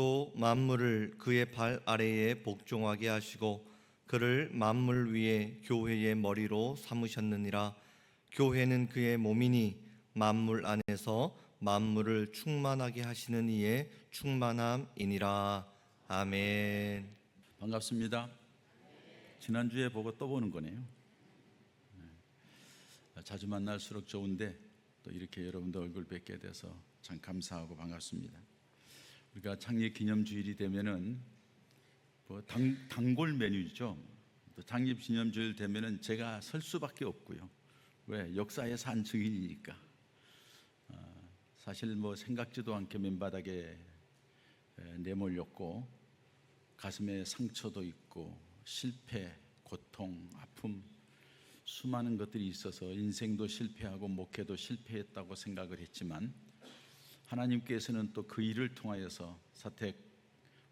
또 만물을 그의 발 아래에 복종하게 하시고 그를 만물 위에 교회의 머리로 삼으셨느니라. 교회는 그의 몸이니 만물 안에서 만물을 충만하게 하시는 이의 충만함이니라. 아멘. 반갑습니다. 지난주에 보고 또 보는 거네요. 자주 만날수록 좋은데 또 이렇게 여러분들 얼굴 뵙게 돼서 참 감사하고 반갑습니다. 우리가 창립 기념주일이 되면은 단골 메뉴죠. 또 창립 기념주일 되면은 제가 설 수밖에 없고요. 왜? 역사의 산 증인이니까. 사실 생각지도 않게 맨바닥에 내몰렸고 가슴에 상처도 있고 실패, 고통, 아픔 수많은 것들이 있어서 인생도 실패하고 목회도 실패했다고 생각을 했지만 하나님께서는 또 그 일을 통하여서 사택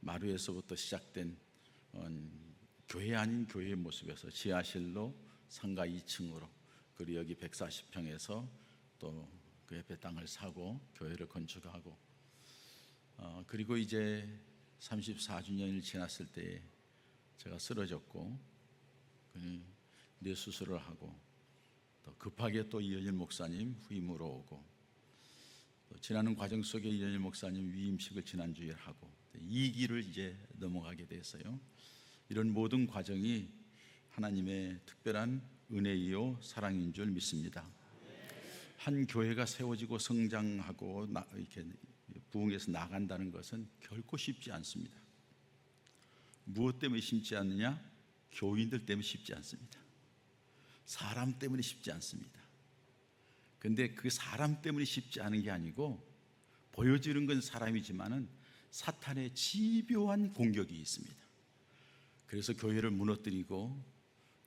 마루에서부터 시작된 교회 아닌 교회의 모습에서 지하실로 상가 2층으로 그리고 여기 140평에서 또 그 옆에 땅을 사고 교회를 건축하고 그리고 이제 34주년이 지났을 때 제가 쓰러졌고 뇌수술을 하고 또 급하게 또 이현일 목사님 후임으로 오고 또 지나는 과정 속에 이현일 목사님 위임식을 지난주에 하고 이 길을 이제 넘어가게 됐어요. 이런 모든 과정이 하나님의 특별한 은혜이요 사랑인 줄 믿습니다. 한 교회가 세워지고 성장하고 이렇게 부흥해서 나간다는 것은 결코 쉽지 않습니다. 무엇 때문에 쉽지 않느냐? 교인들 때문에 쉽지 않습니다. 사람 때문에 쉽지 않습니다. 근데 그 사람 때문에 쉽지 않은 게 아니고 보여지는 건 사람이지만은 사탄의 집요한 공격이 있습니다. 그래서 교회를 무너뜨리고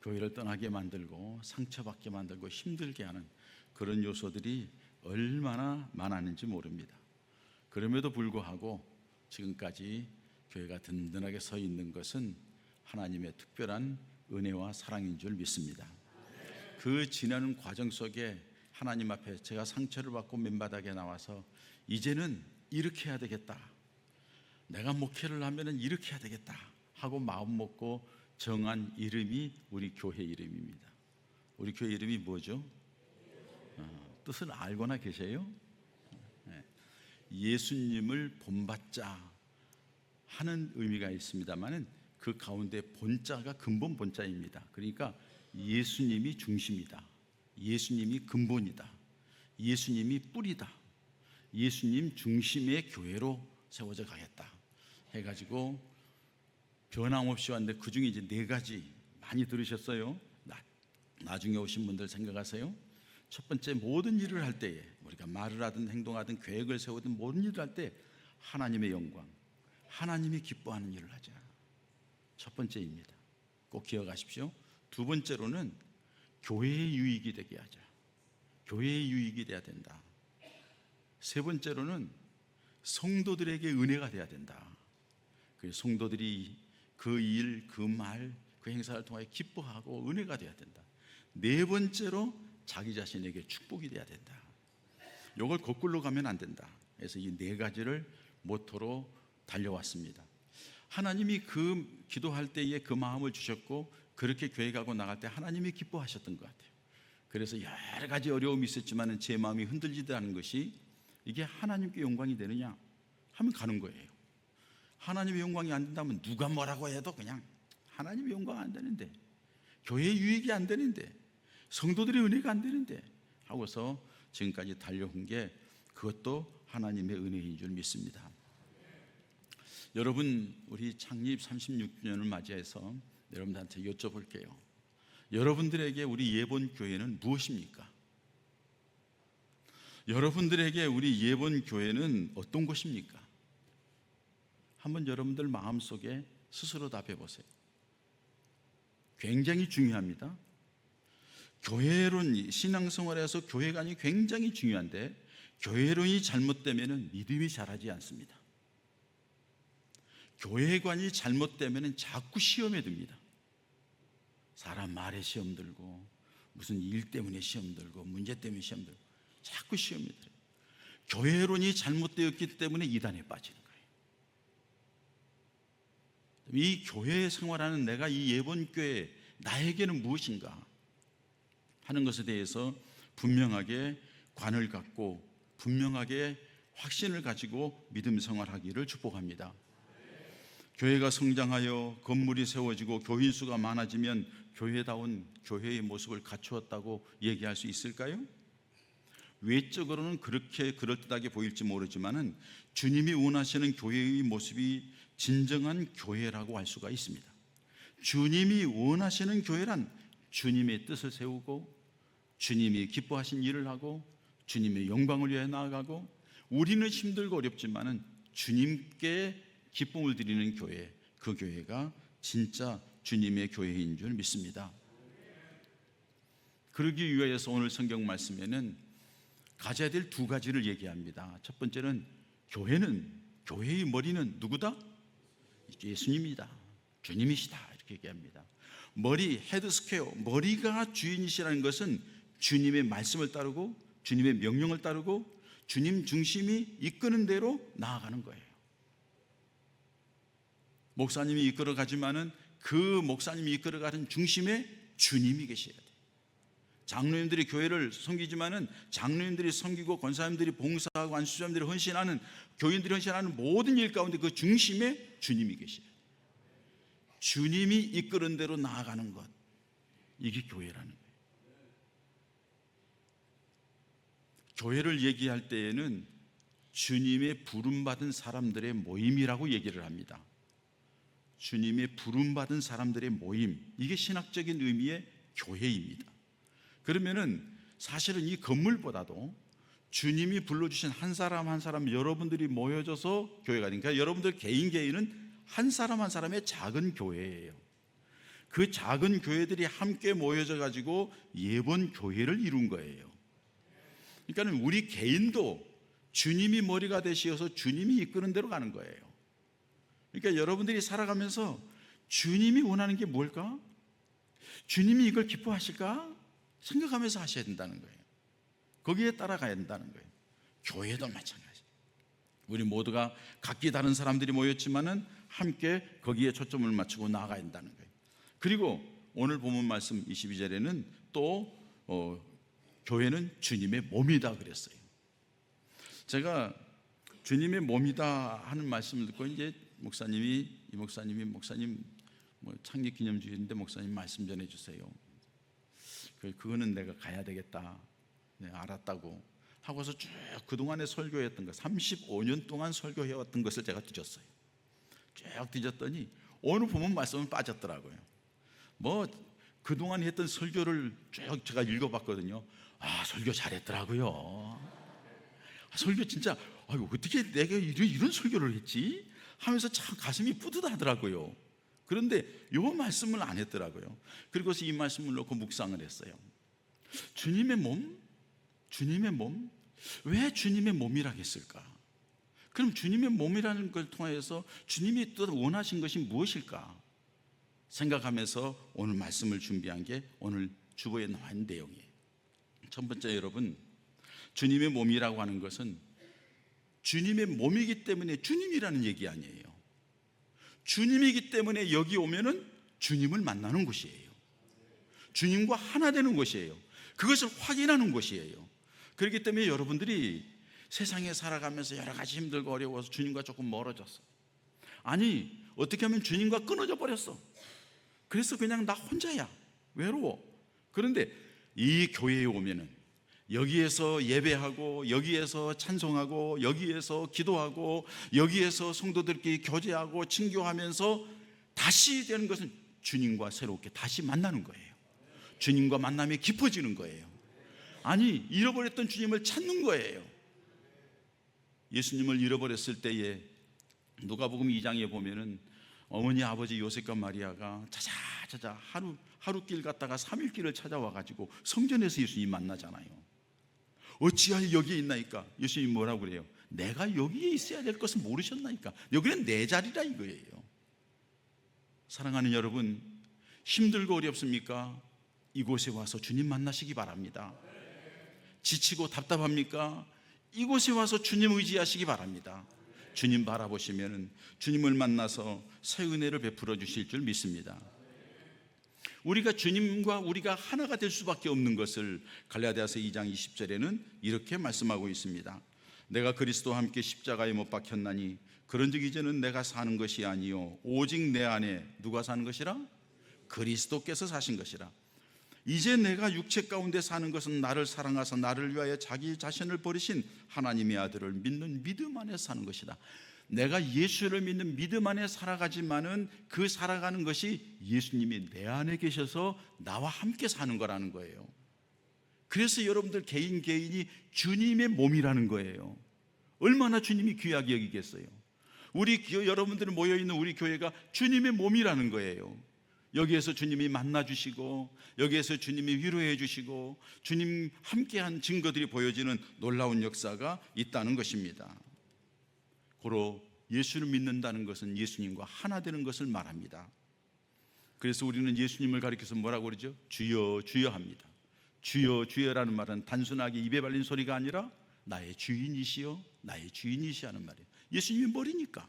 교회를 떠나게 만들고 상처받게 만들고 힘들게 하는 그런 요소들이 얼마나 많았는지 모릅니다. 그럼에도 불구하고 지금까지 교회가 든든하게 서 있는 것은 하나님의 특별한 은혜와 사랑인 줄 믿습니다. 그 지나는 과정 속에 하나님 앞에 제가 상처를 받고 맨바닥에 나와서 이제는 이렇게 해야 되겠다, 내가 목회를 하면은 이렇게 해야 되겠다 하고 마음 먹고 정한 이름이 우리 교회 이름입니다. 우리 교회 이름이 뭐죠? 뜻을 알고나 계세요? 예수님을 본받자 하는 의미가 있습니다만은 그 가운데 본자가 근본 본자입니다. 그러니까 예수님이 중심이다, 예수님이 근본이다, 예수님이 뿌리다, 예수님 중심의 교회로 세워져 가겠다 해가지고 변함없이 왔는데 그 중에 이제 4가지 많이 들으셨어요. 나중에 오신 분들 생각하세요. 첫 번째, 모든 일을 할 때에 우리가 말을 하든 행동하든 계획을 세우든 모든 일을 할 때 하나님의 영광, 하나님이 기뻐하는 일을 하자. 첫 번째입니다. 꼭 기억하십시오. 두 번째로는 교회의 유익이 되게 하자. 교회의 유익이 돼야 된다. 세 번째로는 성도들에게 은혜가 돼야 된다. 그래서 성도들이 그 일, 그 말, 그 행사를 통하여 기뻐하고 은혜가 돼야 된다. 네 번째로 자기 자신에게 축복이 돼야 된다. 이걸 거꾸로 가면 안 된다. 그래서 이 4가지를 모토로 달려왔습니다. 하나님이 그 기도할 때에 그 마음을 주셨고 그렇게 교회 가고 나갈 때 하나님이 기뻐하셨던 것 같아요. 그래서 여러 가지 어려움이 있었지만 제 마음이 흔들리다는 것이 이게 하나님께 영광이 되느냐 하면 가는 거예요. 하나님의 영광이 안 된다면 누가 뭐라고 해도 그냥 하나님의 영광 안 되는데, 교회의 유익이 안 되는데, 성도들의 은혜가 안 되는데 하고서 지금까지 달려온 게 그것도 하나님의 은혜인 줄 믿습니다. 여러분, 우리 창립 36주년을 맞이해서 여러분들한테 여쭤볼게요. 여러분들에게 우리 예본교회는 무엇입니까? 여러분들에게 우리 예본교회는 어떤 곳입니까? 한번 여러분들 마음속에 스스로 답해 보세요. 굉장히 중요합니다. 교회론, 신앙생활에서 교회관이 굉장히 중요한데 교회론이 잘못되면 믿음이 자라지 않습니다. 교회관이 잘못되면 자꾸 시험에 듭니다. 사람 말에 시험 들고 무슨 일 때문에 시험 들고 문제 때문에 시험 들고 자꾸 시험이 들어요. 교회론이 잘못되었기 때문에 이단에 빠지는 거예요. 이 교회 생활하는 내가 이 예본교회 나에게는 무엇인가 하는 것에 대해서 분명하게 관을 갖고 분명하게 확신을 가지고 믿음 생활하기를 축복합니다. 교회가 성장하여 건물이 세워지고 교인 수가 많아지면 교회다운 교회의 모습을 갖추었다고 얘기할 수 있을까요? 외적으로는 그렇게 그럴듯하게 보일지 모르지만은 주님이 원하시는 교회의 모습이 진정한 교회라고 할 수가 있습니다. 주님이 원하시는 교회란 주님의 뜻을 세우고 주님이 기뻐하신 일을 하고 주님의 영광을 위해 나아가고 우리는 힘들고 어렵지만은 주님께 기쁨을 드리는 교회, 그 교회가 진짜 주님의 교회인 줄 믿습니다. 그러기 위해서 오늘 성경 말씀에는 가져야 될 두 가지를 얘기합니다. 첫 번째는 교회의 머리는 누구다? 예수님이다. 주님이시다. 이렇게 얘기합니다. 머리, 헤드스퀘어, 머리가 주인이시라는 것은 주님의 말씀을 따르고 주님의 명령을 따르고 주님 중심이 이끄는 대로 나아가는 거예요. 목사님이 이끌어가지만은 그 목사님이 이끌어가는 중심에 주님이 계셔야 돼요. 장로님들이 교회를 섬기지만은 장로님들이 섬기고 권사님들이 봉사하고 안수자님들이 헌신하는 교인들이 헌신하는 모든 일 가운데 그 중심에 주님이 계셔야 돼요. 주님이 이끄는 대로 나아가는 것, 이게 교회라는 거예요. 교회를 얘기할 때에는 주님의 부름받은 사람들의 모임이라고 얘기를 합니다. 주님의 부름받은 사람들의 모임, 이게 신학적인 의미의 교회입니다. 그러면은 사실은 이 건물보다도 주님이 불러주신 한 사람 한 사람 여러분들이 모여져서 교회가 되니까 여러분들 개인은 한 사람 한 사람의 작은 교회예요. 그 작은 교회들이 함께 모여져 가지고 예본 교회를 이룬 거예요. 그러니까 우리 개인도 주님이 머리가 되시어서 주님이 이끄는 대로 가는 거예요. 그러니까 여러분들이 살아가면서 주님이 원하는 게 뭘까? 주님이 이걸 기뻐하실까? 생각하면서 하셔야 된다는 거예요. 거기에 따라가야 된다는 거예요. 교회도 마찬가지. 우리 모두가 각기 다른 사람들이 모였지만은 함께 거기에 초점을 맞추고 나아가야 된다는 거예요. 그리고 오늘 본문 말씀 22절에는 또 교회는 주님의 몸이다 그랬어요. 제가 주님의 몸이다 하는 말씀을 듣고 이제 목사님 창립 기념주일인데 목사님 말씀 전해 주세요. 그거는 내가 가야 되겠다. 네, 알았다고 하고서 쭉 그동안에 설교했던 것 35년 동안 설교해왔던 것을 제가 뒤졌어요. 쭉 뒤졌더니 오늘 보면 말씀은 빠졌더라고요. 그동안 했던 설교를 쭉 제가 읽어봤거든요. 설교 잘했더라고요. 설교 진짜 어떻게 내가 이런 설교를 했지? 하면서 참 가슴이 뿌듯하더라고요. 그런데 이 말씀을 안 했더라고요. 그리고서 이 말씀을 놓고 묵상을 했어요. 주님의 몸? 왜 주님의 몸이라 했을까? 그럼 주님의 몸이라는 걸 통해서 주님이 또 원하신 것이 무엇일까? 생각하면서 오늘 말씀을 준비한 게 오늘 주보에 나와 있는 내용이에요. 첫 번째, 여러분, 주님의 몸이라고 하는 것은 주님의 몸이기 때문에 주님이라는 얘기 아니에요. 주님이기 때문에 여기 오면은 주님을 만나는 곳이에요. 주님과 하나 되는 곳이에요. 그것을 확인하는 곳이에요. 그렇기 때문에 여러분들이 세상에 살아가면서 여러 가지 힘들고 어려워서 주님과 조금 멀어졌어. 아니, 어떻게 하면 주님과 끊어져 버렸어. 그래서 그냥 나 혼자야. 외로워. 그런데 이 교회에 오면은 여기에서 예배하고 여기에서 찬송하고 여기에서 기도하고 여기에서 성도들끼리 교제하고 친교하면서 다시 되는 것은 주님과 새롭게 다시 만나는 거예요. 주님과 만남이 깊어지는 거예요. 아니, 잃어버렸던 주님을 찾는 거예요. 예수님을 잃어버렸을 때에 누가복음 2장에 보면은 어머니 아버지 요셉과 마리아가 찾아 하루 길 갔다가 3일 길을 찾아와 가지고 성전에서 예수님 만나잖아요. 어찌하여 여기에 있나이까? 예수님이 뭐라고 그래요? 내가 여기에 있어야 될 것을 모르셨나이까? 여기는 내 자리라 이거예요. 사랑하는 여러분, 힘들고 어렵습니까? 이곳에 와서 주님 만나시기 바랍니다. 지치고 답답합니까? 이곳에 와서 주님 의지하시기 바랍니다. 주님 바라보시면 주님을 만나서 새 은혜를 베풀어 주실 줄 믿습니다. 우리가 주님과 우리가 하나가 될 수밖에 없는 것을 갈라디아서 2장 20절에는 이렇게 말씀하고 있습니다. 내가 그리스도와 함께 십자가에 못 박혔나니 그런즉 이제는 내가 사는 것이 아니요 오직 내 안에 누가 사는 것이라? 그리스도께서 사신 것이라. 이제 내가 육체 가운데 사는 것은 나를 사랑하사 나를 위하여 자기 자신을 버리신 하나님의 아들을 믿는 믿음 안에 사는 것이다. 내가 예수를 믿는 믿음 안에 살아가지만은 그 살아가는 것이 예수님이 내 안에 계셔서 나와 함께 사는 거라는 거예요. 그래서 여러분들 개인 개인이 주님의 몸이라는 거예요. 얼마나 주님이 귀하게 여기겠어요. 여러분들이 모여있는 우리 교회가 주님의 몸이라는 거예요. 여기에서 주님이 만나주시고 여기에서 주님이 위로해 주시고 주님 함께한 증거들이 보여지는 놀라운 역사가 있다는 것입니다. 고로 예수를 믿는다는 것은 예수님과 하나 되는 것을 말합니다. 그래서 우리는 예수님을 가리켜서 뭐라고 그러죠? 주여 주여 합니다. 주여 주여라는 말은 단순하게 입에 발린 소리가 아니라 나의 주인이시여 나의 주인이시 하는 말이에요. 예수님이 머리니까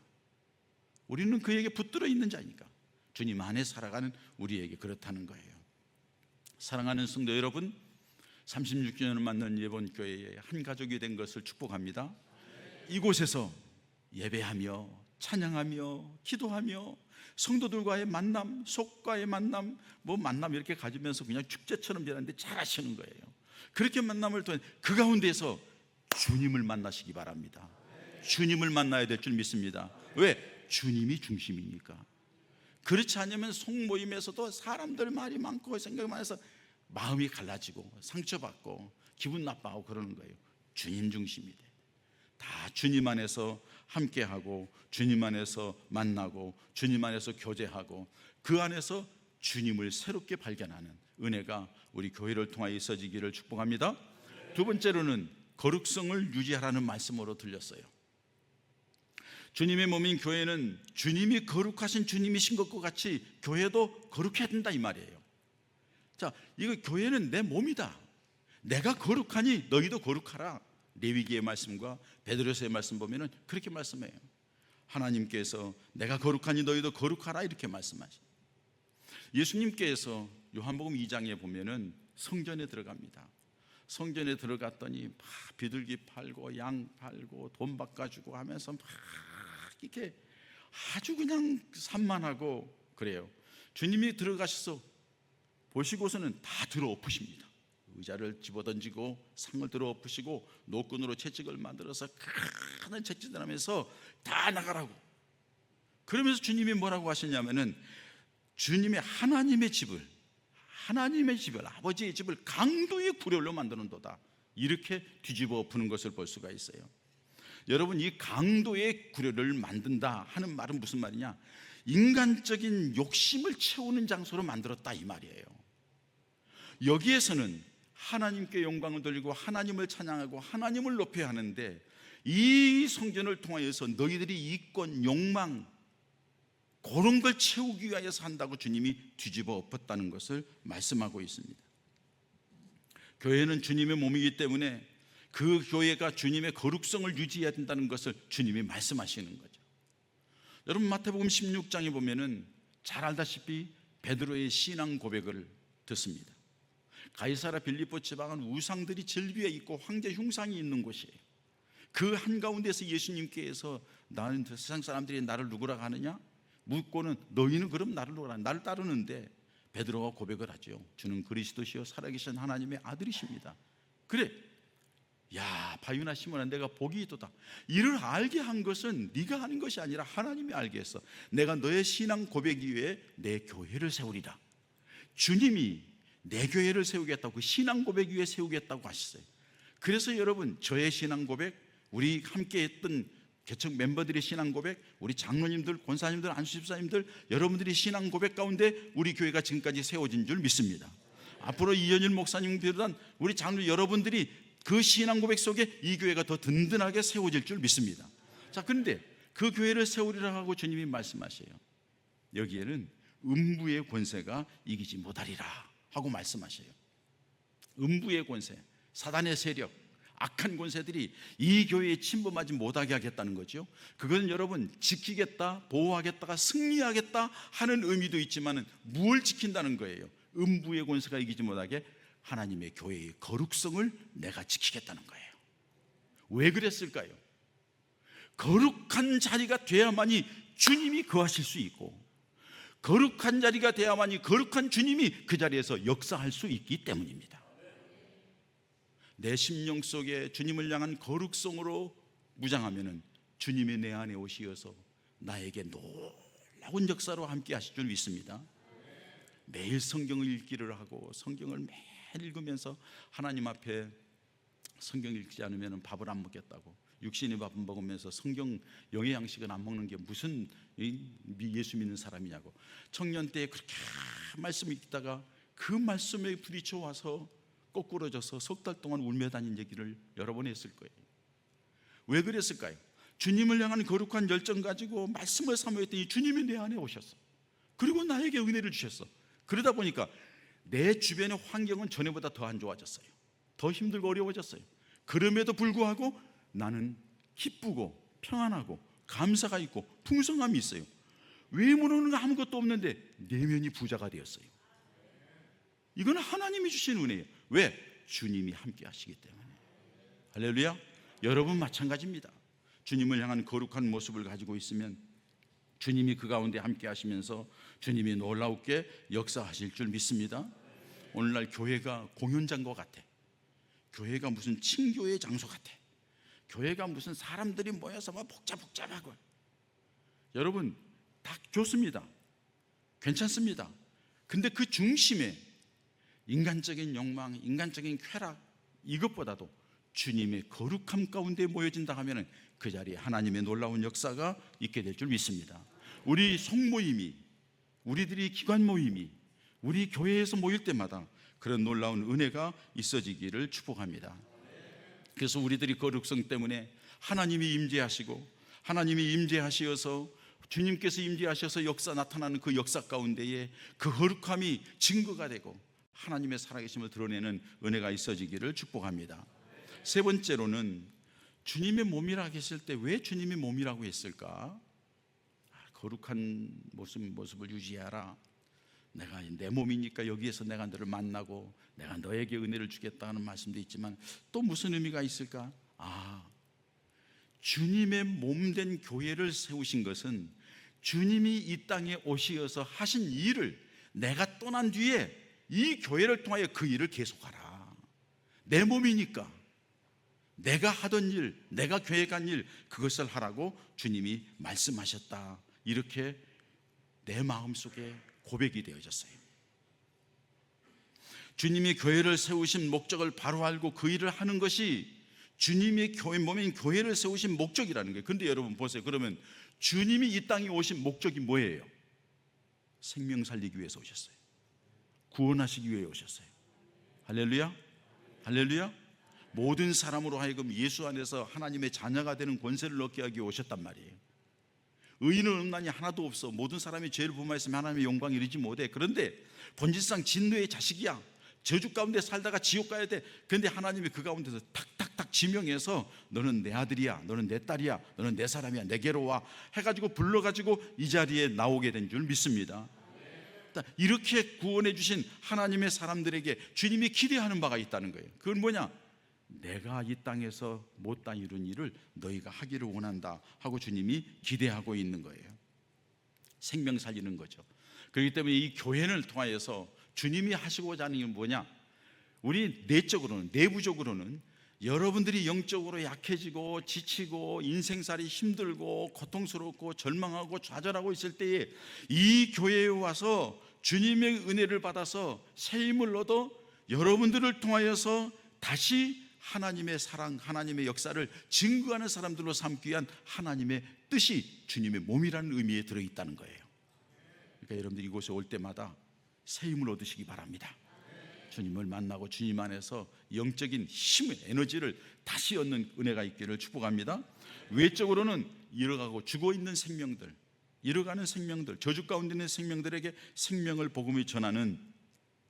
우리는 그에게 붙들어 있는 자니까 주님 안에 살아가는 우리에게 그렇다는 거예요. 사랑하는 성도 여러분, 36주년을 맞는 예본교회의 한 가족이 된 것을 축복합니다. 이곳에서 예배하며 찬양하며 기도하며 성도들과의 만남, 속과의 만남, 만남 이렇게 가지면서 그냥 축제처럼 지내는데 잘 하시는 거예요. 그렇게 만남을 통해 그 가운데서 주님을 만나시기 바랍니다. 주님을 만나야 될 줄 믿습니다. 왜? 주님이 중심이니까. 그렇지 않으면 속모임에서도 사람들 말이 많고 생각이 많아서 마음이 갈라지고 상처받고 기분 나빠하고 그러는 거예요. 주님 중심이 돼. 다 주님 안에서 함께하고 주님 안에서 만나고 주님 안에서 교제하고 그 안에서 주님을 새롭게 발견하는 은혜가 우리 교회를 통하여 있어지기를 축복합니다. 두 번째로는 거룩성을 유지하라는 말씀으로 들렸어요. 주님의 몸인 교회는 주님이 거룩하신 주님이신 것과 같이 교회도 거룩해야 된다 이 말이에요. 자, 이거 교회는 내 몸이다. 내가 거룩하니 너희도 거룩하라. 레위기의 말씀과 베드로서의 말씀 보면은 그렇게 말씀해요. 하나님께서 내가 거룩하니 너희도 거룩하라 이렇게 말씀하시죠. 예수님께서 요한복음 2장에 보면은 성전에 들어갑니다. 성전에 들어갔더니 막 비둘기 팔고 양 팔고 돈 바꿔주고 하면서 막 이렇게 아주 그냥 산만하고 그래요. 주님이 들어가셔서 보시고서는 다 들어엎으십니다. 의자를 집어던지고 상을 들어엎으시고 노끈으로 채찍을 만들어서 큰 채찍을 하면서 다 나가라고. 그러면서 주님이 뭐라고 하시냐면은 주님의 하나님의 집을 아버지의 집을 강도의 구렬로 만드는도다. 이렇게 뒤집어 엎는 것을 볼 수가 있어요. 여러분, 이 강도의 구렬을 만든다 하는 말은 무슨 말이냐? 인간적인 욕심을 채우는 장소로 만들었다 이 말이에요. 여기에서는 하나님께 영광을 돌리고 하나님을 찬양하고 하나님을 높여야 하는데 이 성전을 통하여서 너희들이 이권, 욕망 그런 걸 채우기 위하여서 한다고 주님이 뒤집어 엎었다는 것을 말씀하고 있습니다. 교회는 주님의 몸이기 때문에 그 교회가 주님의 거룩성을 유지해야 된다는 것을 주님이 말씀하시는 거죠. 여러분, 마태복음 16장에 보면은 잘 알다시피 베드로의 신앙 고백을 듣습니다. 가이사라 빌립보 지방은 우상들이 절비에 있고 황제 흉상이 있는 곳이에요. 그 한가운데서 예수님께서 나는 세상 사람들이 나를 누구라고 하느냐 묻고는 너희는 그럼 나를 누구라 나를 따르는데 베드로가 고백을 하죠. 주는 그리스도시요 살아계신 하나님의 아들이십니다. 그래, 야 바유나 시몬아 내가 복이 있도다. 이를 알게 한 것은 네가 하는 것이 아니라 하나님이 알게 했어. 내가 너의 신앙 고백 위에 내 교회를 세우리라. 주님이 내 교회를 세우겠다고, 그 신앙 고백 위에 세우겠다고 하셨어요. 그래서 여러분, 저의 신앙 고백, 우리 함께 했던 개척 멤버들의 신앙 고백, 우리 장로님들, 권사님들, 안수집사님들 여러분들이 신앙 고백 가운데 우리 교회가 지금까지 세워진 줄 믿습니다. 앞으로 이현일 목사님 비롯한 우리 장로 여러분들이 그 신앙 고백 속에 이 교회가 더 든든하게 세워질 줄 믿습니다. 자, 그런데 그 교회를 세우리라 하고 주님이 말씀하셔요. 여기에는 음부의 권세가 이기지 못하리라 하고 말씀하셔요. 음부의 권세, 사단의 세력, 악한 권세들이 이 교회에 침범하지 못하게 하겠다는 거죠. 그건 여러분 지키겠다, 보호하겠다가 승리하겠다 하는 의미도 있지만 무엇을 지킨다는 거예요? 음부의 권세가 이기지 못하게 하나님의 교회의 거룩성을 내가 지키겠다는 거예요. 왜 그랬을까요? 거룩한 자리가 돼야만이 주님이 거하실 수 있고, 거룩한 자리가 돼야만이 거룩한 주님이 그 자리에서 역사할 수 있기 때문입니다. 내 심령 속에 주님을 향한 거룩성으로 무장하면 주님이 내 안에 오시어서 나에게 놀라운 역사로 함께 하실 줄 믿습니다. 매일 성경을 읽기를 하고 성경을 매일 읽으면서 하나님 앞에 성경 읽지 않으면 밥을 안 먹겠다고, 육신의 밥은 먹으면서 성경 영의 양식은 안 먹는 게 무슨 예수 믿는 사람이냐고, 청년 때 그렇게 말씀 읽다가 그 말씀에 부딪혀 와서 거꾸러져서 석 달 동안 울며 다닌 얘기를 여러 번 했을 거예요. 왜 그랬을까요? 주님을 향한 거룩한 열정 가지고 말씀을 사모했더니 주님이 내 안에 오셨어. 그리고 나에게 은혜를 주셨어. 그러다 보니까 내 주변의 환경은 전에보다 더 안 좋아졌어요. 더 힘들고 어려워졌어요. 그럼에도 불구하고 나는 기쁘고 평안하고 감사가 있고 풍성함이 있어요. 외모는 아무것도 없는데 내면이 부자가 되었어요. 이건 하나님이 주신 은혜예요. 왜? 주님이 함께 하시기 때문에. 할렐루야. 여러분 마찬가지입니다. 주님을 향한 거룩한 모습을 가지고 있으면 주님이 그 가운데 함께 하시면서 주님이 놀라우게 역사하실 줄 믿습니다. 오늘날 교회가 공연장과 같아. 교회가 무슨 친교의 장소 같아. 교회가 무슨 사람들이 모여서 막 복잡하고. 여러분 다 좋습니다. 괜찮습니다. 근데 그 중심에 인간적인 욕망, 인간적인 쾌락, 이것보다도 주님의 거룩함 가운데 모여진다 하면 그 자리에 하나님의 놀라운 역사가 있게 될 줄 믿습니다. 우리 성모임이, 우리들이 기관 모임이, 우리 교회에서 모일 때마다 그런 놀라운 은혜가 있어지기를 축복합니다. 그래서 우리들이 거룩성 때문에 하나님이 임재하시고, 하나님이 임재하시어서 주님께서 임재하셔서 역사 나타나는 그 역사 가운데에 그 거룩함이 증거가 되고 하나님의 살아계심을 드러내는 은혜가 있어지기를 축복합니다. 세 번째로는 주님의 몸이라 했을 때 왜 주님이 몸이라고 했을까? 거룩한 모습을 유지하라. 내가 내 몸이니까 여기에서 내가 너를 만나고 내가 너에게 은혜를 주겠다는 말씀도 있지만 또 무슨 의미가 있을까? 주님의 몸된 교회를 세우신 것은 주님이 이 땅에 오시어서 하신 일을 내가 떠난 뒤에 이 교회를 통하여 그 일을 계속하라. 내 몸이니까 내가 하던 일, 내가 계획한 일, 그것을 하라고 주님이 말씀하셨다. 이렇게 내 마음속에 고백이 되어졌어요. 주님이 교회를 세우신 목적을 바로 알고 그 일을 하는 것이 주님의 교회 몸인 교회를 세우신 목적이라는 거예요. 그런데 여러분 보세요. 그러면 주님이 이 땅에 오신 목적이 뭐예요? 생명 살리기 위해서 오셨어요. 구원하시기 위해 오셨어요. 할렐루야. 할렐루야. 모든 사람으로 하여금 예수 안에서 하나님의 자녀가 되는 권세를 얻게 하기 위해 오셨단 말이에요. 의인은 없나니 하나도 없어. 모든 사람이 죄를 범하였으면 하나님의 영광에 이르지 못해. 그런데 본질상 진노의 자식이야. 저주 가운데 살다가 지옥 가야 돼. 그런데 하나님이 그 가운데서 탁탁탁 지명해서 너는 내 아들이야, 너는 내 딸이야, 너는 내 사람이야, 내게로 와 해가지고 불러가지고 이 자리에 나오게 된 줄 믿습니다. 이렇게 구원해 주신 하나님의 사람들에게 주님이 기대하는 바가 있다는 거예요. 그건 뭐냐? 내가 이 땅에서 못다 이룬 일을 너희가 하기를 원한다 하고 주님이 기대하고 있는 거예요. 생명 살리는 거죠. 그렇기 때문에 이 교회를 통하여서 주님이 하시고자 하는 게 뭐냐? 우리 내적으로는, 내부적으로는 여러분들이 영적으로 약해지고 지치고 인생살이 힘들고 고통스럽고 절망하고 좌절하고 있을 때에 이 교회에 와서 주님의 은혜를 받아서 새 힘을 얻어 여러분들을 통하여서 다시 하나님의 사랑, 하나님의 역사를 증거하는 사람들로 삼기 위한 하나님의 뜻이 주님의 몸이라는 의미에 들어있다는 거예요. 그러니까 여러분들이 이곳에 올 때마다 새 힘을 얻으시기 바랍니다. 주님을 만나고 주님 안에서 영적인 힘, 에너지를 다시 얻는 은혜가 있기를 축복합니다. 외적으로는 잃어가고 죽어있는 생명들, 잃어가는 생명들, 저주 가운데 있는 생명들에게 생명을 복음을 전하는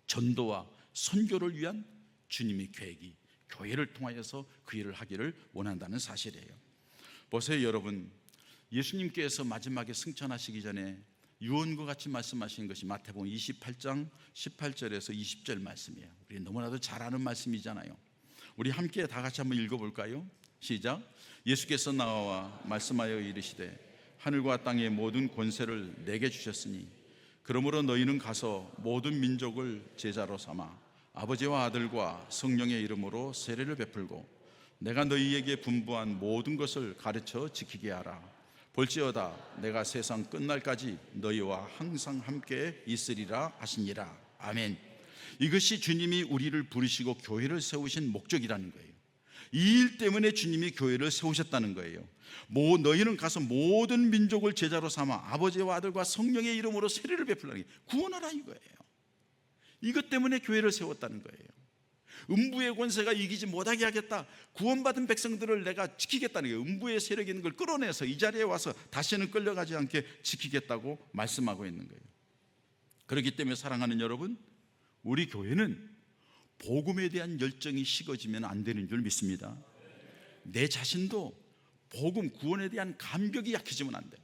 전도와 선교를 위한 주님의 계획이 교회를 통하여서 그 일을 하기를 원한다는 사실이에요. 보세요 여러분, 예수님께서 마지막에 승천하시기 전에 유언과 같이 말씀하신 것이 마태복음 28장 18절에서 20절 말씀이에요. 우리 너무나도 잘 아는 말씀이잖아요. 우리 함께 다 같이 한번 읽어볼까요? 시작. 예수께서 나와 말씀하여 이르시되 하늘과 땅의 모든 권세를 내게 주셨으니 그러므로 너희는 가서 모든 민족을 제자로 삼아 아버지와 아들과 성령의 이름으로 세례를 베풀고 내가 너희에게 분부한 모든 것을 가르쳐 지키게 하라. 볼지어다 내가 세상 끝날까지 너희와 항상 함께 있으리라 하시니라. 아멘. 이것이 주님이 우리를 부르시고 교회를 세우신 목적이라는 거예요. 이 일 때문에 주님이 교회를 세우셨다는 거예요. 너희는 가서 모든 민족을 제자로 삼아 아버지와 아들과 성령의 이름으로 세례를 베풀라니 구원하라 이거예요. 이것 때문에 교회를 세웠다는 거예요. 음부의 권세가 이기지 못하게 하겠다. 구원받은 백성들을 내가 지키겠다는 거예요. 음부의 세력이 있는 걸 끌어내서 이 자리에 와서 다시는 끌려가지 않게 지키겠다고 말씀하고 있는 거예요. 그렇기 때문에 사랑하는 여러분, 우리 교회는 복음에 대한 열정이 식어지면 안 되는 줄 믿습니다. 내 자신도 복음 구원에 대한 감격이 약해지면 안 돼.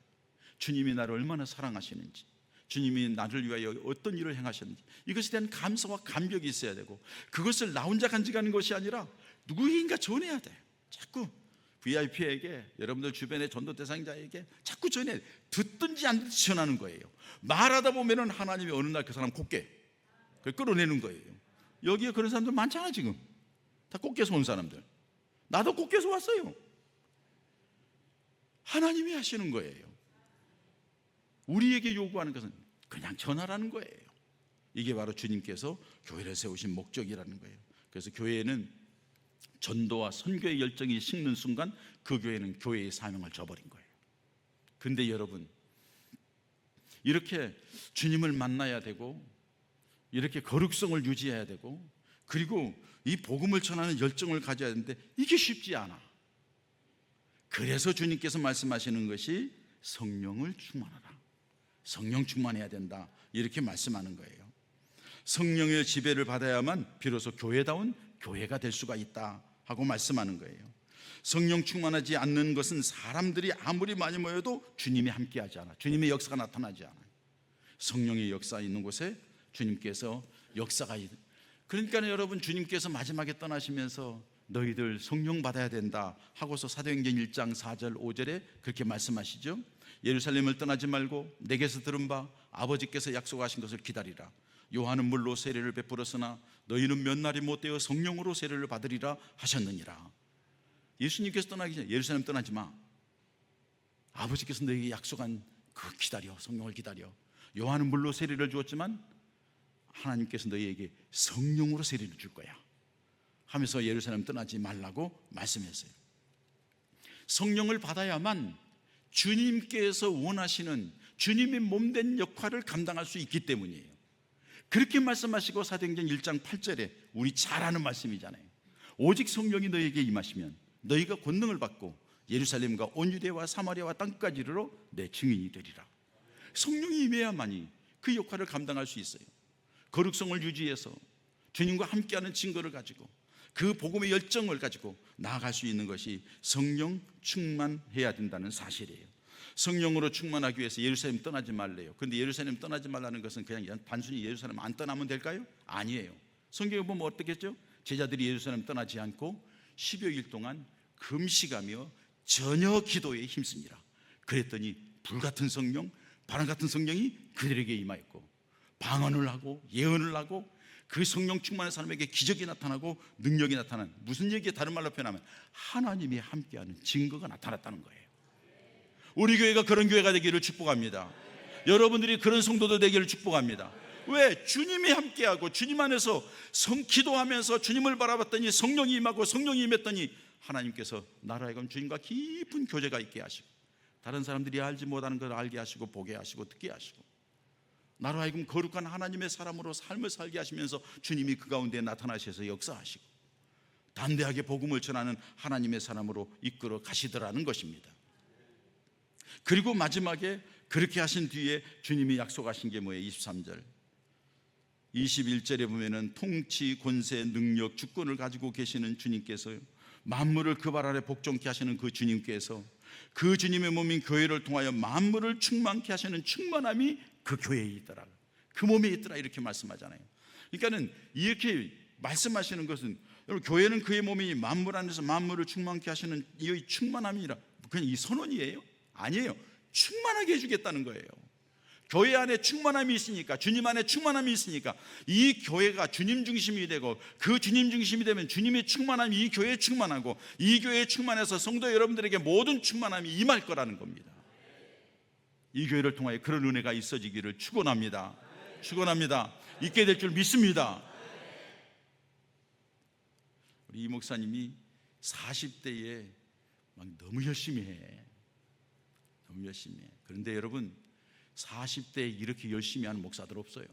주님이 나를 얼마나 사랑하시는지, 주님이 나를 위하여 어떤 일을 행하셨는지 이것에 대한 감사와 감격이 있어야 되고, 그것을 나 혼자 간직하는 것이 아니라 누구인가 전해야 돼. 자꾸 VIP에게, 여러분들 주변의 전도 대상자에게 자꾸 전해. 듣든지 안 듣든지 전하는 거예요. 말하다 보면은 하나님이 어느 날 그 사람 곱게 그걸 끌어내는 거예요. 여기에 그런 사람들 많잖아. 지금 다 곱게서 온 사람들. 나도 곱게서 왔어요. 하나님이 하시는 거예요. 우리에게 요구하는 것은 그냥 전하라는 거예요. 이게 바로 주님께서 교회를 세우신 목적이라는 거예요. 그래서 교회는 전도와 선교의 열정이 식는 순간 그 교회는 교회의 사명을 저버린 거예요. 근데 여러분, 이렇게 주님을 만나야 되고 이렇게 거룩성을 유지해야 되고 그리고 이 복음을 전하는 열정을 가져야 되는데 이게 쉽지 않아. 그래서 주님께서 말씀하시는 것이 성령을 충만하라. 성령 충만해야 된다. 이렇게 말씀하는 거예요. 성령의 지배를 받아야만 비로소 교회다운 교회가 될 수가 있다 하고 말씀하는 거예요. 성령 충만하지 않는 것은 사람들이 아무리 많이 모여도 주님이 함께하지 않아. 주님의 역사가 나타나지 않아요. 성령의 역사 있는 곳에 주님께서 역사가 그러니까 여러분, 주님께서 마지막에 떠나시면서 너희들 성령 받아야 된다 하고서 사도행전 1장 4절 5절에 그렇게 말씀하시죠. 예루살렘을 떠나지 말고 내게서 들은 바 아버지께서 약속하신 것을 기다리라. 요한은 물로 세례를 베풀었으나 너희는 몇 날이 못되어 성령으로 세례를 받으리라 하셨느니라. 예수님께서 떠나기 전에 예루살렘 떠나지 마. 아버지께서 너희에게 약속한 그 기다려. 성령을 기다려. 요한은 물로 세례를 주었지만 하나님께서 너희에게 성령으로 세례를 줄 거야 하면서 예루살렘 떠나지 말라고 말씀했어요. 성령을 받아야만 주님께서 원하시는 주님의 몸된 역할을 감당할 수 있기 때문이에요. 그렇게 말씀하시고 사도행전 1장 8절에 우리 잘 아는 말씀이잖아요. 오직 성령이 너희에게 임하시면 너희가 권능을 받고 예루살렘과 온 유대와 사마리아와 땅까지 이르러 내 증인이 되리라. 성령이 임해야만이 그 역할을 감당할 수 있어요. 거룩성을 유지해서 주님과 함께하는 증거를 가지고 그 복음의 열정을 가지고 나아갈 수 있는 것이 성령 충만해야 된다는 사실이에요. 성령으로 충만하기 위해서 예루살렘 떠나지 말래요. 그런데 예루살렘 떠나지 말라는 것은 그냥 단순히 예루살렘 안 떠나면 될까요? 아니에요. 성경에 보면 어떻게 했죠? 제자들이 예루살렘 떠나지 않고 10여일 동안 금식하며 전혀 기도에 힘씁니다. 그랬더니 불같은 성령, 바람 같은 성령이 그들에게 임하였고 방언을 하고 예언을 하고 그 성령 충만한 사람에게 기적이 나타나고 능력이 나타나는, 무슨 얘기에 다른 말로 표현하면 하나님이 함께하는 증거가 나타났다는 거예요. 우리 교회가 그런 교회가 되기를 축복합니다. 여러분들이 그런 성도들 되기를 축복합니다. 왜? 주님이 함께하고 주님 안에서 기도하면서 주님을 바라봤더니 성령이 임하고 성령이 임했더니 하나님께서 나로 하여금 주님과 깊은 교제가 있게 하시고 다른 사람들이 알지 못하는 걸 알게 하시고 보게 하시고 듣게 하시고 나로 하여금 거룩한 하나님의 사람으로 삶을 살게 하시면서 주님이 그 가운데 나타나셔서 역사하시고 담대하게 복음을 전하는 하나님의 사람으로 이끌어 가시더라는 것입니다. 그리고 마지막에 그렇게 하신 뒤에 주님이 약속하신 게 뭐예요? 23절 21절에 보면은 통치, 권세, 능력, 주권을 가지고 계시는 주님께서, 만물을 그 발 아래 복종케 하시는 그 주님께서, 그 주님의 몸인 교회를 통하여 만물을 충만케 하시는 충만함이 그 교회에 있더라, 그 몸에 있더라, 이렇게 말씀하잖아요. 그러니까는 이렇게 말씀하시는 것은, 여러분, 교회는 그의 몸이 만물 안에서 만물을 충만케 하시는 이 충만함이라, 그냥 이 선언이에요? 아니에요. 충만하게 해주겠다는 거예요. 교회 안에 충만함이 있으니까, 주님 안에 충만함이 있으니까 이 교회가 주님 중심이 되고, 그 주님 중심이 되면 주님의 충만함이 이 교회에 충만하고, 이 교회에 충만해서 성도 여러분들에게 모든 충만함이 임할 거라는 겁니다. 이 교회를 통하여 그런 은혜가 있어지기를 축원합니다. 축원합니다. 있게 될 줄 믿습니다. 우리 이 목사님이 40대에 막 너무 열심히 해. 너무 열심히 해. 그런데 여러분, 40대에 이렇게 열심히 하는 목사들 없어요.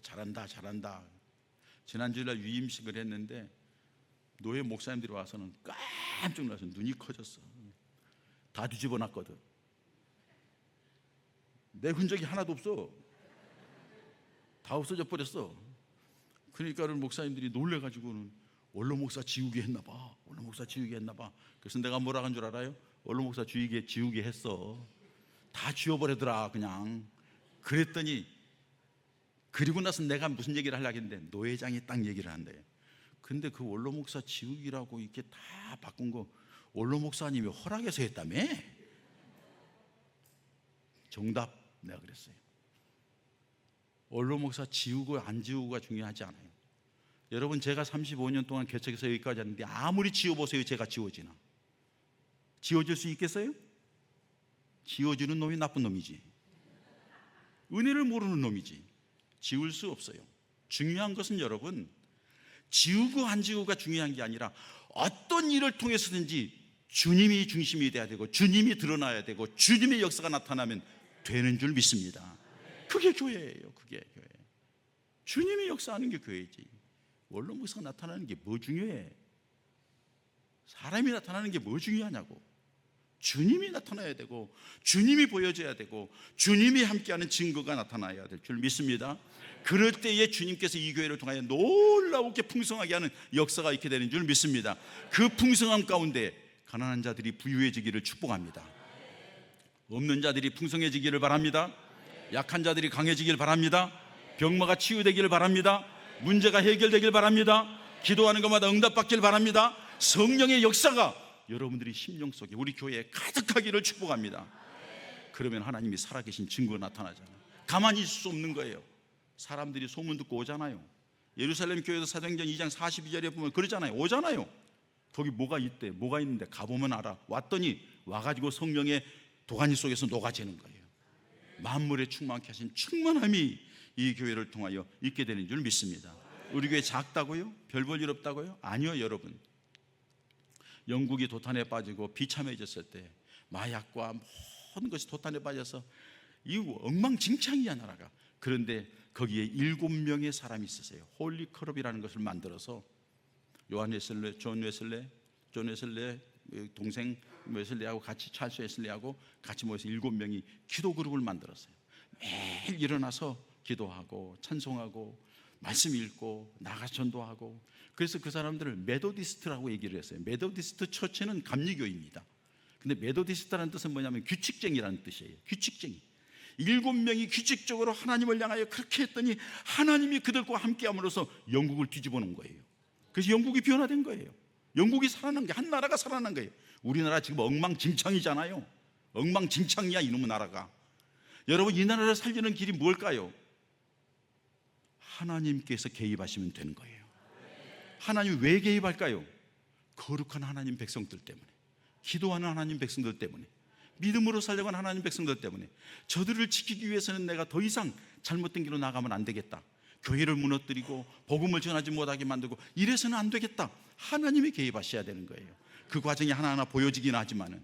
잘한다 잘한다. 지난주일날 위임식을 했는데 노예 목사님들이 와서는 깜짝 놀라서 눈이 커졌어. 다 뒤집어 놨거든. 내 흔적이 하나도 없어. 다 없어져 버렸어. 그러니까 목사님들이 놀래가지고는 원로 목사 지우개 했나 봐. 원로 목사 지우개 했나 봐. 그래서 내가 뭐라 한 줄 알아요? 원로 목사 지우개 했어. 다 지워버리더라 그냥. 그랬더니, 그리고 나서 내가 무슨 얘기를 하려고 했는데 노회장이 딱 얘기를 한대. 근데 그 원로 목사 지우기라고 이렇게 다 바꾼 거 원로 목사님이 허락해서 했다며? 정답 내가 그랬어요. 원로 목사 지우고 안 지우고가 중요하지 않아요. 여러분, 제가 35년 동안 개척해서 여기까지 왔는데 아무리 지워보세요, 제가 지워지나? 지워질 수 있겠어요? 지워주는 놈이 나쁜 놈이지, 은혜를 모르는 놈이지. 지울 수 없어요. 중요한 것은 여러분, 지우고 안 지우고가 중요한 게 아니라 어떤 일을 통해서든지 주님이 중심이 돼야 되고, 주님이 드러나야 되고, 주님의 역사가 나타나면 되는 줄 믿습니다. 그게 교회예요. 그게 교회. 주님이 역사하는 게 교회지. 원로 목사가 나타나는 게 뭐 중요해? 사람이 나타나는 게 뭐 중요하냐고. 주님이 나타나야 되고, 주님이 보여져야 되고, 주님이 함께하는 증거가 나타나야 될 줄 믿습니다. 그럴 때에 주님께서 이 교회를 통하여 놀라우게 풍성하게 하는 역사가 있게 되는 줄 믿습니다. 그 풍성함 가운데 가난한 자들이 부유해지기를 축복합니다. 없는 자들이 풍성해지기를 바랍니다. 약한 자들이 강해지기를 바랍니다. 병마가 치유되기를 바랍니다. 문제가 해결되기를 바랍니다. 기도하는 것마다 응답받기를 바랍니다. 성령의 역사가 여러분들이 심령 속에, 우리 교회에 가득하기를 축복합니다. 그러면 하나님이 살아계신 증거가 나타나잖아요. 가만히 있을 수 없는 거예요. 사람들이 소문 듣고 오잖아요. 예루살렘 교회도 사도행전 2장 42절에 보면 그러잖아요. 오잖아요. 거기 뭐가 있대, 뭐가 있는데 가보면 알아. 왔더니 와가지고 성령의 도가니 속에서 녹아지는 거예요. 만물에 충만케 하신 충만함이 이 교회를 통하여 있게 되는 줄 믿습니다. 우리 교회 작다고요? 별 볼 일 없다고요? 아니요. 여러분, 영국이 도탄에 빠지고 비참해졌을 때 마약과 모든 것이 도탄에 빠져서 이 엉망진창이야 나라가. 그런데 거기에 7명의 사람이 있었어요. 홀리클럽이라는 것을 만들어서 존 웨슬레 동생 웨슬레하고 같이, 찰스 웨슬레하고 같이 모여서 7명이 기도 그룹을 만들었어요. 매일 일어나서 기도하고 찬송하고 말씀 읽고 나가서 전도하고. 그래서 그 사람들을 메도디스트라고 얘기를 했어요. 메도디스트 처치는 감리교입니다. 근데 메도디스트라는 뜻은 뭐냐면 규칙쟁이라는 뜻이에요. 규칙쟁이. 7명이 규칙적으로 하나님을 향하여 그렇게 했더니 하나님이 그들과 함께함으로써 영국을 뒤집어 놓은 거예요. 그래서 영국이 변화된 거예요. 영국이 살아난 게, 한 나라가 살아난 거예요. 우리나라 지금 엉망진창이잖아요. 엉망진창이야 이놈의 나라가. 여러분, 이 나라를 살리는 길이 뭘까요? 하나님께서 개입하시면 되는 거예요. 하나님 왜 개입할까요? 거룩한 하나님 백성들 때문에, 기도하는 하나님 백성들 때문에, 믿음으로 살려가는 하나님 백성들 때문에. 저들을 지키기 위해서는 내가 더 이상 잘못된 길로 나가면 안 되겠다. 교회를 무너뜨리고 복음을 전하지 못하게 만들고 이래서는 안 되겠다. 하나님이 개입하셔야 되는 거예요. 그 과정이 하나하나 보여지긴 하지만은,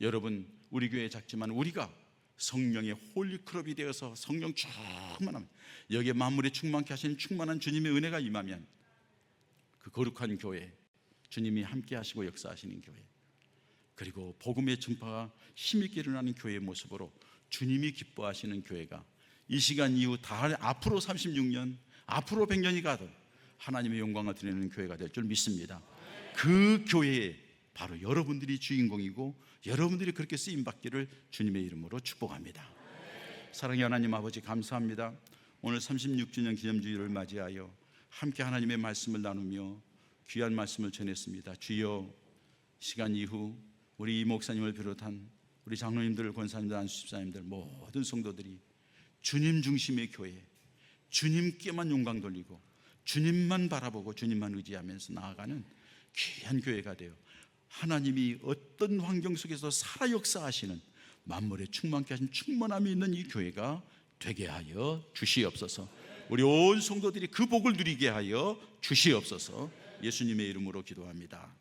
여러분, 우리 교회 작지만 우리가 성령의 홀리클럽이 되어서 성령 충만함, 여기에 만물에 충만케 하시는 충만한 주님의 은혜가 임하면 그 거룩한 교회, 주님이 함께 하시고 역사하시는 교회, 그리고 복음의 전파가 힘있게 일어나는 교회의 모습으로 주님이 기뻐하시는 교회가 이 시간 이후 다 앞으로 36년, 앞으로 100년이 가도 하나님의 영광을 드리는 교회가 될 줄 믿습니다. 그 교회에 바로 여러분들이 주인공이고 여러분들이 그렇게 쓰임받기를 주님의 이름으로 축복합니다. 사랑의 하나님 아버지, 감사합니다. 오늘 36주년 기념주일을 맞이하여 함께 하나님의 말씀을 나누며 귀한 말씀을 전했습니다. 주여, 시간 이후 우리 이 목사님을 비롯한 우리 장로님들, 권사님들, 안수집사님들 모든 성도들이 주님 중심의 교회, 주님께만 영광 돌리고 주님만 바라보고 주님만 의지하면서 나아가는 귀한 교회가 되어 하나님이 어떤 환경 속에서 살아 역사하시는 만물에 충만케 하신 충만함이 있는 이 교회가 되게 하여 주시옵소서. 우리 온 성도들이 그 복을 누리게 하여 주시옵소서. 예수님의 이름으로 기도합니다.